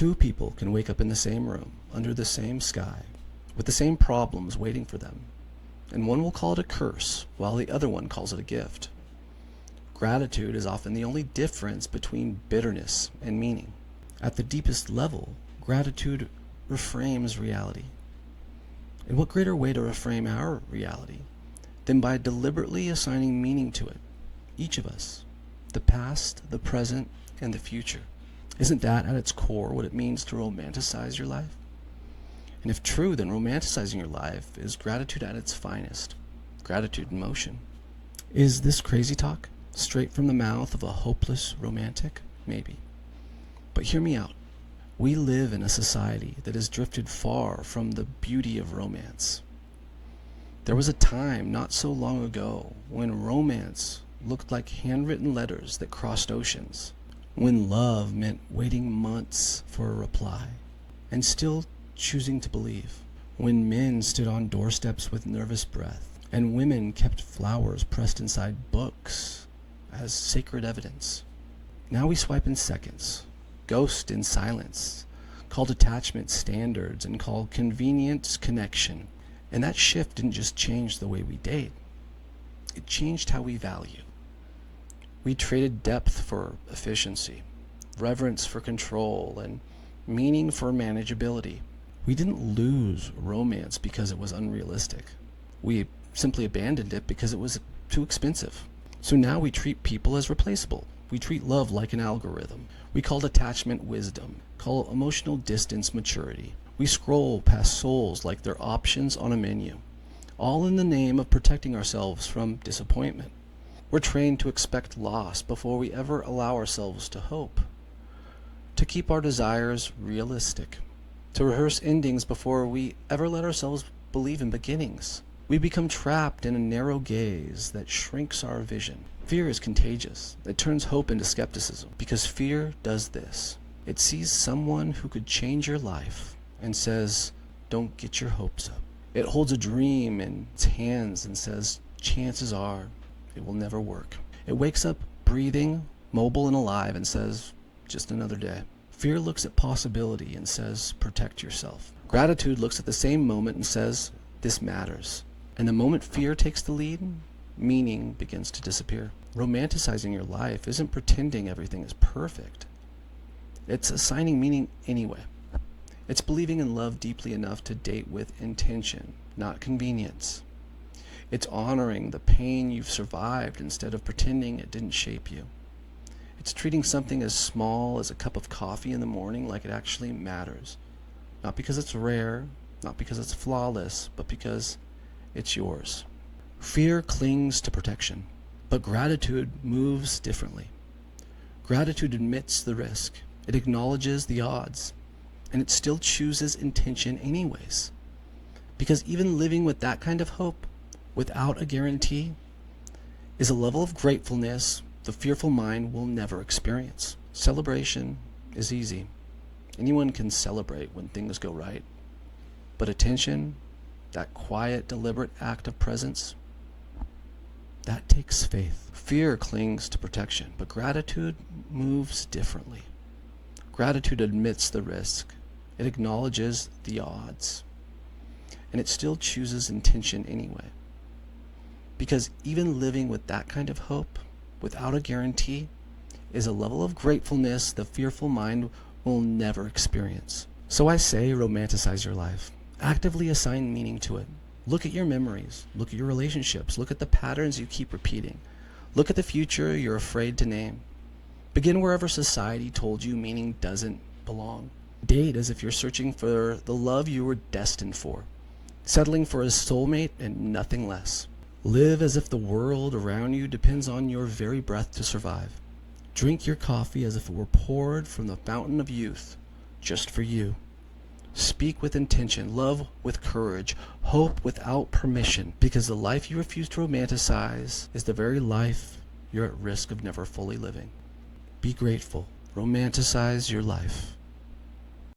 Two people can wake up in the same room, under the same sky, with the same problems waiting for them, and one will call it a curse, while the other one calls it a gift. Gratitude is often the only difference between bitterness and meaning. At the deepest level, gratitude reframes reality. And what greater way to reframe our reality than by deliberately assigning meaning to it, each of us, the past, the present, and the future? Isn't that at its core what it means to romanticize your life? And if true, then romanticizing your life is gratitude at its finest, gratitude in motion. Is this crazy talk? Straight from the mouth of a hopeless romantic? Maybe. But hear me out. We live in a society that has drifted far from the beauty of romance. There was a time not so long ago when romance looked like handwritten letters that crossed oceans, when love meant waiting months for a reply and still choosing to believe, when men stood on doorsteps with nervous breath and women kept flowers pressed inside books as sacred evidence. Now we swipe in seconds, ghost in silence, call detachment standards, and call convenience connection. And that shift didn't just change the way we date, it changed how we value. We traded depth for efficiency, reverence for control, and meaning for manageability. We didn't lose romance because it was unrealistic. We simply abandoned it because it was too expensive. So now we treat people as replaceable. We treat love like an algorithm. We call detachment wisdom, call emotional distance maturity. We scroll past souls like they're options on a menu, all in the name of protecting ourselves from disappointment. We're trained to expect loss before we ever allow ourselves to hope, to keep our desires realistic, to rehearse endings before we ever let ourselves believe in beginnings. We become trapped in a narrow gaze that shrinks our vision. Fear is contagious. It turns hope into skepticism, because fear does this. It sees someone who could change your life and says, don't get your hopes up. It holds a dream in its hands and says, chances are it will never work. It wakes up breathing, mobile and alive, and says, just another day. Fear looks at possibility and says, protect yourself. Gratitude looks at the same moment and says, this matters. And the moment fear takes the lead, meaning begins to disappear. Romanticizing your life isn't pretending everything is perfect. It's assigning meaning anyway. It's believing in love deeply enough to date with intention, not convenience. It's honoring the pain you've survived instead of pretending it didn't shape you. It's treating something as small as a cup of coffee in the morning like it actually matters. Not because it's rare, not because it's flawless, but because it's yours. Fear clings to protection, but gratitude moves differently. Gratitude admits the risk. It acknowledges the odds, and it still chooses intention anyways. Because even living with that kind of hope, without a guarantee, is a level of gratefulness the fearful mind will never experience. Celebration is easy. Anyone can celebrate when things go right. But attention, that quiet, deliberate act of presence, that takes faith. Fear clings to protection, but gratitude moves differently. Gratitude admits the risk. It acknowledges the odds. And it still chooses intention anyway. Because even living with that kind of hope, without a guarantee, is a level of gratefulness the fearful mind will never experience. So I say, romanticize your life. Actively assign meaning to it. Look at your memories. Look at your relationships. Look at the patterns you keep repeating. Look at the future you're afraid to name. Begin wherever society told you meaning doesn't belong. Date as if you're searching for the love you were destined for, settling for a soulmate and nothing less. Live as if the world around you depends on your very breath to survive. Drink your coffee as if it were poured from the fountain of youth, just for you. Speak with intention, love with courage, hope without permission, because the life you refuse to romanticize is the very life you're at risk of never fully living. Be grateful. Romanticize your life.